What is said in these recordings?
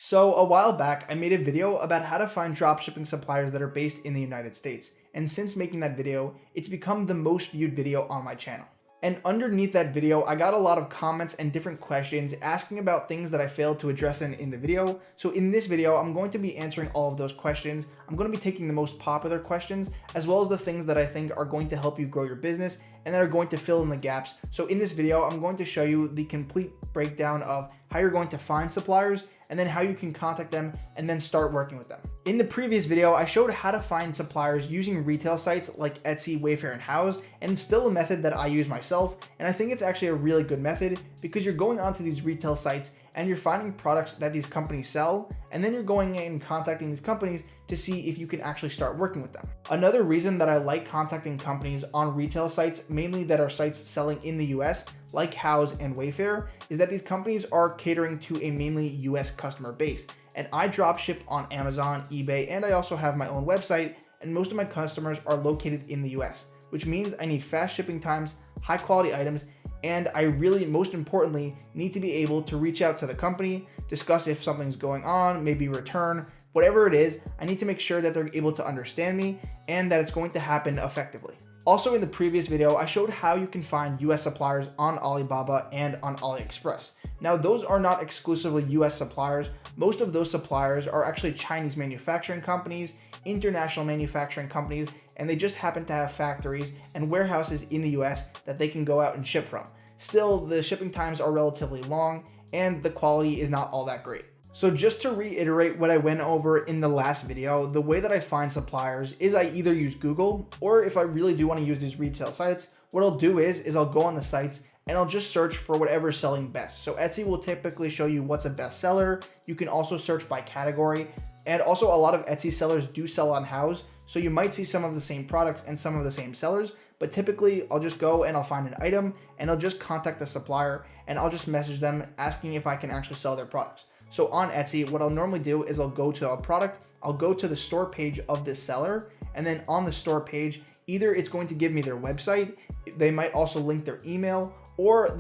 So a while back, I made a video about how to find dropshipping suppliers that are based in the United States. And since making that video, it's become the most viewed video on my channel. And underneath that video, I got a lot of comments and different questions asking about things that I failed to address in the video. So in this video, I'm going to be answering all of those questions. I'm going to be taking the most popular questions, as well as the things that I think are going to help you grow your business and that are going to fill in the gaps. So in this video, I'm going to show you the complete breakdown of how you're going to find suppliers and then how you can contact them and then start working with them. In the previous video, I showed how to find suppliers using retail sites like Etsy, Wayfair, and Houzz, and it's still a method that I use myself, and I think it's actually a really good method because you're going onto these retail sites and you're finding products that these companies sell, and then you're going in and contacting these companies to see if you can actually start working with them. Another reason that I like contacting companies on retail sites, mainly that are sites selling in the US, like Houzz and Wayfair, is that these companies are catering to a mainly US customer base. And I dropship on Amazon, eBay, and I also have my own website, and most of my customers are located in the US, which means I need fast shipping times, high quality items, and I really, most importantly, need to be able to reach out to the company, discuss if something's going on, maybe return, whatever it is. I need to make sure that they're able to understand me and that it's going to happen effectively. Also in the previous video, I showed how you can find US suppliers on Alibaba and on AliExpress. Now those are not exclusively US suppliers. Most of those suppliers are actually Chinese manufacturing companies, international manufacturing companies, and they just happen to have factories and warehouses in the US that they can go out and ship from. Still, the shipping times are relatively long and the quality is not all that great. So just to reiterate what I went over in the last video, the way that I find suppliers is I either use Google, or if I really do want to use these retail sites, what I'll do is I'll go on the sites and I'll just search for whatever's selling best. So Etsy will typically show you what's a best seller. You can also search by category. And also a lot of Etsy sellers do sell on Houzz. So you might see some of the same products and some of the same sellers, but typically I'll just go and I'll find an item and I'll just contact the supplier and I'll just message them asking if I can actually sell their products. So on Etsy, what I'll normally do is I'll go to a product, I'll go to the store page of this seller, and then on the store page, either it's going to give me their website, they might also link their email, or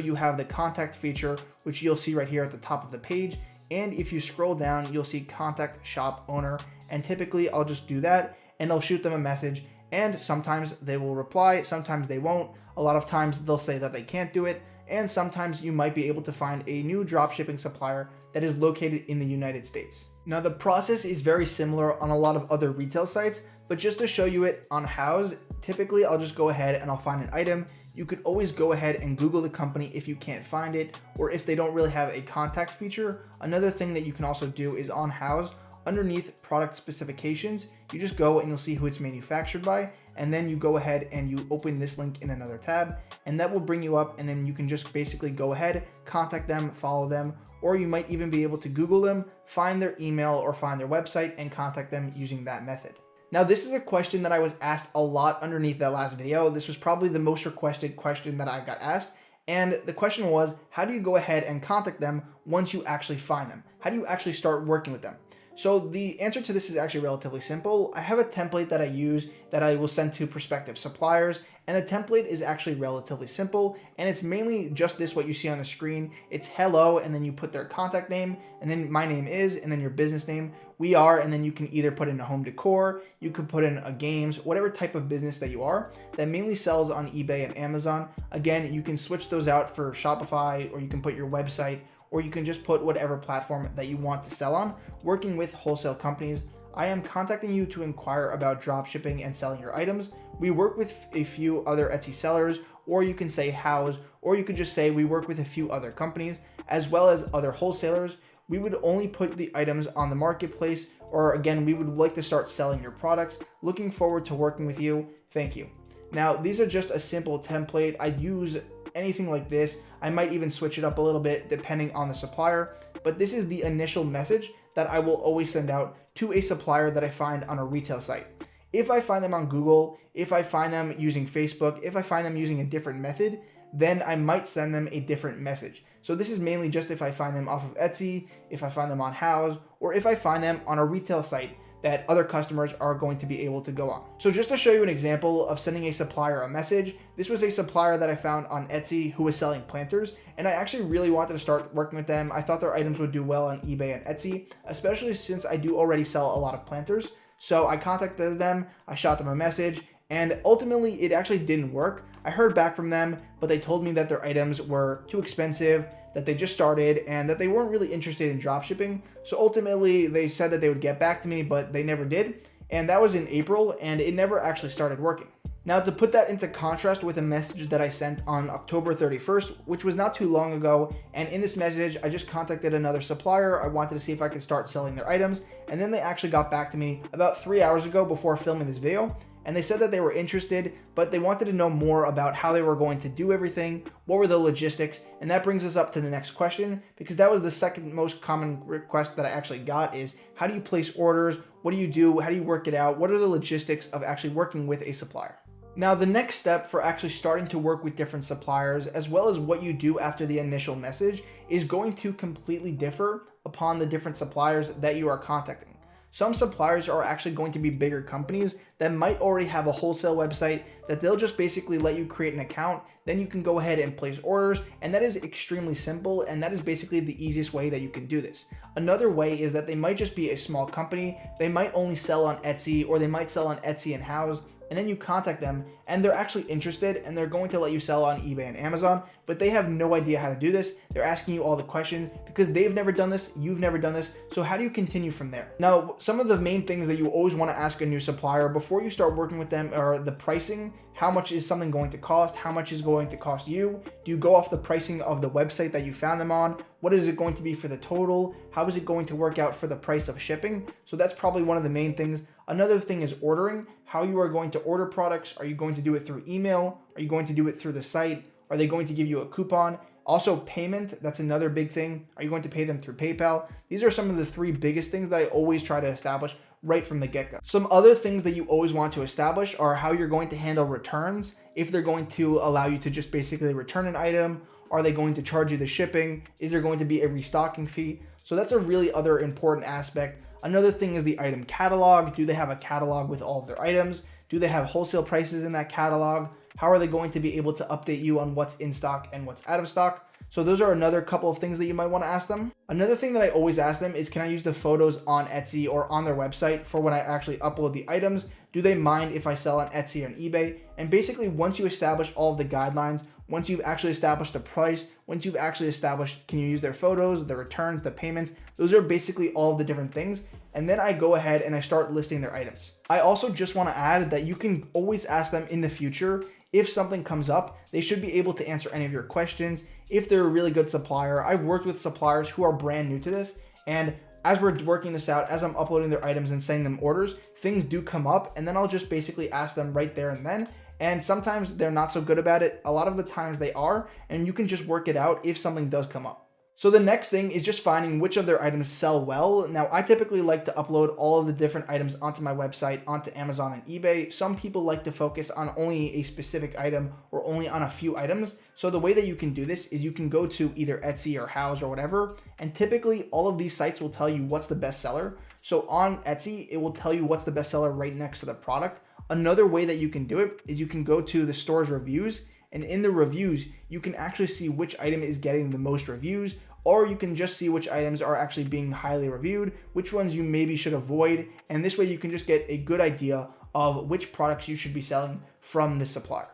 you have the contact feature, which you'll see right here at the top of the page. And if you scroll down, you'll see contact shop owner. And typically I'll just do that and I'll shoot them a message. And sometimes they will reply, sometimes they won't. A lot of times they'll say that they can't do it. And sometimes you might be able to find a new dropshipping supplier that is located in the United States. Now the process is very similar on a lot of other retail sites, but just to show you it on Houzz, typically I'll just go ahead and I'll find an item. You could always go ahead and Google the company if you can't find it, or if they don't really have a contact feature. Another thing that you can also do is on Houzz, underneath product specifications, you just go and you'll see who it's manufactured by, and then you go ahead and you open this link in another tab, and that will bring you up, and then you can just basically go ahead, contact them, follow them, or you might even be able to Google them, find their email or find their website and contact them using that method. Now this is a question that I was asked a lot underneath that last video. This was probably the most requested question that I got asked. And the question was, how do you go ahead and contact them once you actually find them? How do you actually start working with them? So the answer to this is actually relatively simple. I have a template that I use that I will send to prospective suppliers, and the template is actually relatively simple, and it's mainly just this, what you see on the screen. It's hello, and then you put their contact name, and then my name is, and then your business name, we are, and then you can either put in a home decor, you could put in a games, whatever type of business that you are that mainly sells on eBay and Amazon. Again, you can switch those out for Shopify, or you can put your website, or you can just put whatever platform that you want to sell on. Working with wholesale companies, I am contacting you to inquire about dropshipping and selling your items. We work with a few other Etsy sellers, or you can say Houzz, or you could just say we work with a few other companies, as well as other wholesalers. We would only put the items on the marketplace, or again, we would like to start selling your products. Looking forward to working with you. Thank you. Now, these are just a simple template. I use anything like this. I might even switch it up a little bit depending on the supplier, but this is the initial message that I will always send out to a supplier that I find on a retail site. If I find them on Google, if I find them using Facebook, if I find them using a different method, then I might send them a different message. So this is mainly just if I find them off of Etsy, if I find them on Houzz, or if I find them on a retail site that other customers are going to be able to go on. So just to show you an example of sending a supplier a message, this was a supplier that I found on Etsy who was selling planters, and I actually really wanted to start working with them. I thought their items would do well on eBay and Etsy, especially since I do already sell a lot of planters. So I contacted them, I shot them a message, and ultimately it actually didn't work. I heard back from them, but they told me that their items were too expensive, that they just started, and that they weren't really interested in dropshipping. So ultimately they said that they would get back to me, but they never did. And that was in April, and it never actually started working. Now, to put that into contrast with a message that I sent on October 31st, which was not too long ago, and in this message, I just contacted another supplier. I wanted to see if I could start selling their items, and then they actually got back to me about 3 hours ago before filming this video, and they said that they were interested, but they wanted to know more about how they were going to do everything, what were the logistics, and that brings us up to the next question, because that was the second most common request that I actually got is, how do you place orders? What do you do? How do you work it out? What are the logistics of actually working with a supplier? Now, the next step for actually starting to work with different suppliers, as well as what you do after the initial message, is going to completely differ upon the different suppliers that you are contacting. Some suppliers are actually going to be bigger companies that might already have a wholesale website that they'll just basically let you create an account, then you can go ahead and place orders, and that is extremely simple, and that is basically the easiest way that you can do this. Another way is that they might just be a small company, they might only sell on Etsy, or they might sell on Etsy and House, and then you contact them and they're actually interested and they're going to let you sell on eBay and Amazon, but they have no idea how to do this. They're asking you all the questions because they've never done this, you've never done this, so how do you continue from there? Now, some of the main things that you always want to ask a new supplier before you start working with them are the pricing. How much is something going to cost? How much is going to cost you? Do you go off the pricing of the website that you found them on? What is it going to be for the total? How is it going to work out for the price of shipping? So that's probably one of the main things. Another thing is ordering, how you are going to order products. Are you going to do it through email? Are you going to do it through the site? Are they going to give you a coupon? Also, payment, that's another big thing. Are you going to pay them through PayPal? These are some of the three biggest things that I always try to establish right from the get-go. Some other things that you always want to establish are how you're going to handle returns, if they're going to allow you to just basically return an item. Are they going to charge you the shipping? Is there going to be a restocking fee? So that's a really other important aspect. Another thing is the item catalog. Do they have a catalog with all of their items? Do they have wholesale prices in that catalog? How are they going to be able to update you on what's in stock and what's out of stock? So those are another couple of things that you might want to ask them. Another thing that I always ask them is, can I use the photos on Etsy or on their website for when I actually upload the items? Do they mind if I sell on Etsy or on eBay? And basically, once you establish all of the guidelines, once you've actually established the price, once you've actually established, can you use their photos, the returns, the payments, those are basically all of the different things. And then I go ahead and I start listing their items. I also just want to add that you can always ask them in the future, if something comes up, they should be able to answer any of your questions. If they're a really good supplier, I've worked with suppliers who are brand new to this, and as we're working this out, as I'm uploading their items and sending them orders, things do come up, and then I'll just basically ask them right there and then. And sometimes they're not so good about it. A lot of the times they are, and you can just work it out if something does come up. So the next thing is just finding which of their items sell well. Now, I typically like to upload all of the different items onto my website, onto Amazon and eBay. Some people like to focus on only a specific item or only on a few items. So the way that you can do this is you can go to either Etsy or House or whatever, and typically all of these sites will tell you what's the best seller. So on Etsy, it will tell you what's the best seller right next to the product. Another way that you can do it is you can go to the store's reviews, and in the reviews, you can actually see which item is getting the most reviews, or you can just see which items are actually being highly reviewed, which ones you maybe should avoid, and this way you can just get a good idea of which products you should be selling from this supplier.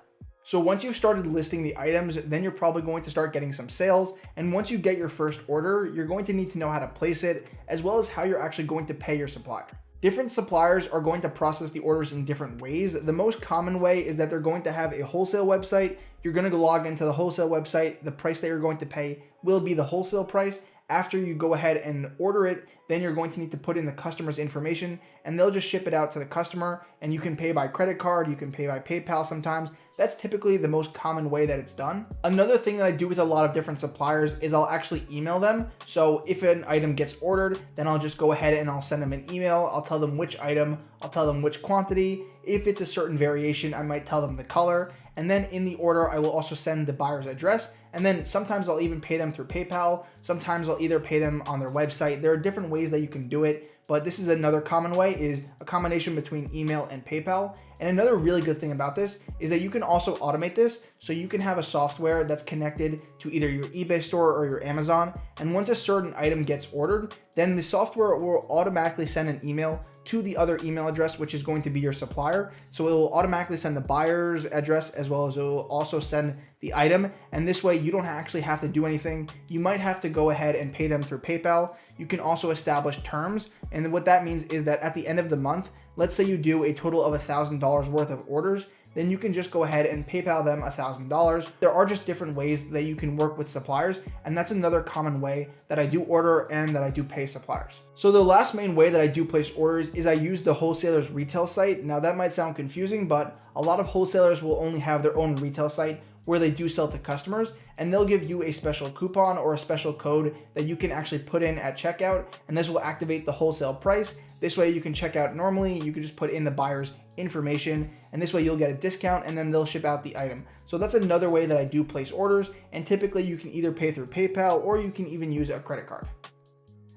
So once you've started listing the items, then you're probably going to start getting some sales, and once you get your first order, you're going to need to know how to place it, as well as how you're actually going to pay your supplier. Different suppliers are going to process the orders in different ways. The most common way is that they're going to have a wholesale website. You're going to log into the wholesale website. The price that you're going to pay will be the wholesale price. After you go ahead and order it, then you're going to need to put in the customer's information, and they'll just ship it out to the customer, and you can pay by credit card, you can pay by PayPal sometimes. That's typically the most common way that it's done. Another thing that I do with a lot of different suppliers is I'll actually email them. So if an item gets ordered, then I'll just go ahead and I'll send them an email. I'll tell them which item, I'll tell them which quantity. If it's a certain variation, I might tell them the color. And then in the order, I will also send the buyer's address. And then sometimes I'll even pay them through PayPal. Sometimes I'll either pay them on their website. There are different ways that you can do it, but this is another common way, is a combination between email and PayPal. And another really good thing about this is that you can also automate this. So you can have a software that's connected to either your eBay store or your Amazon. And once a certain item gets ordered, then the software will automatically send an email to the other email address, which is going to be your supplier. So it will automatically send the buyer's address, as well as it will also send the item. And this way you don't actually have to do anything. You might have to go ahead and pay them through PayPal. You can also establish terms. And what that means is that at the end of the month, let's say you do a total of $1,000 worth of orders, then you can just go ahead and PayPal them $1,000. There are just different ways that you can work with suppliers, and that's another common way that I do order and that I do pay suppliers. So the last main way that I do place orders is I use the wholesaler's retail site. Now that might sound confusing, but a lot of wholesalers will only have their own retail site where they do sell to customers, and they'll give you a special coupon or a special code that you can actually put in at checkout, and this will activate the wholesale price. This way you can check out normally, you can just put in the buyer's information, and this way you'll get a discount, and then they'll ship out the item. So that's another way that I do place orders, and typically you can either pay through PayPal or you can even use a credit card.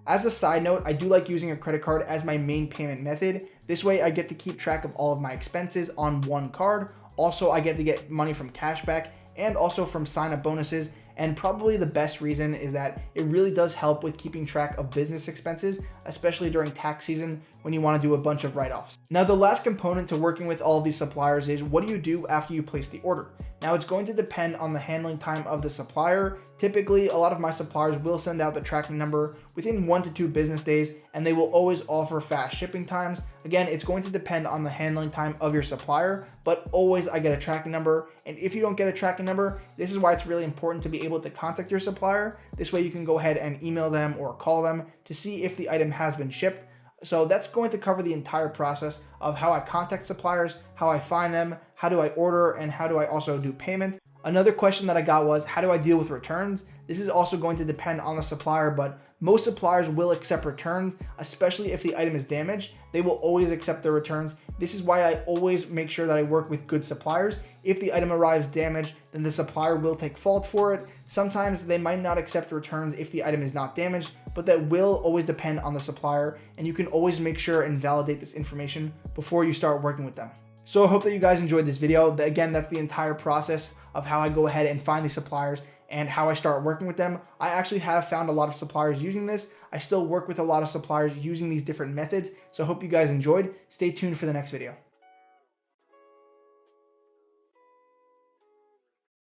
As a side note, I do like using a credit card as my main payment method. This way I get to keep track of all of my expenses on one card. Also, I get to get money from cashback and also from sign-up bonuses. And probably the best reason is that it really does help with keeping track of business expenses, especially during tax season when you want to do a bunch of write-offs. Now, the last component to working with all of these suppliers is, what do you do after you place the order? Now, it's going to depend on the handling time of the supplier. Typically, a lot of my suppliers will send out the tracking number within 1 to 2 business days, and they will always offer fast shipping times. Again, it's going to depend on the handling time of your supplier, but always I get a tracking number. And if you don't get a tracking number, this is why it's really important to be able to contact your supplier. This way you can go ahead and email them or call them to see if the item has been shipped. So that's going to cover the entire process of how I contact suppliers, how I find them, how do I order, and how do I also do payment. Another question that I got was, how do I deal with returns? This is also going to depend on the supplier, but most suppliers will accept returns, especially if the item is damaged. They will always accept the returns. This is why I always make sure that I work with good suppliers. If the item arrives damaged, then the supplier will take fault for it. Sometimes they might not accept returns if the item is not damaged, but that will always depend on the supplier, and you can always make sure and validate this information before you start working with them. So I hope that you guys enjoyed this video. Again, that's the entire process of how I go ahead and find these suppliers and how I start working with them. I actually have found a lot of suppliers using this. I still work with a lot of suppliers using these different methods. So I hope you guys enjoyed. Stay tuned for the next video.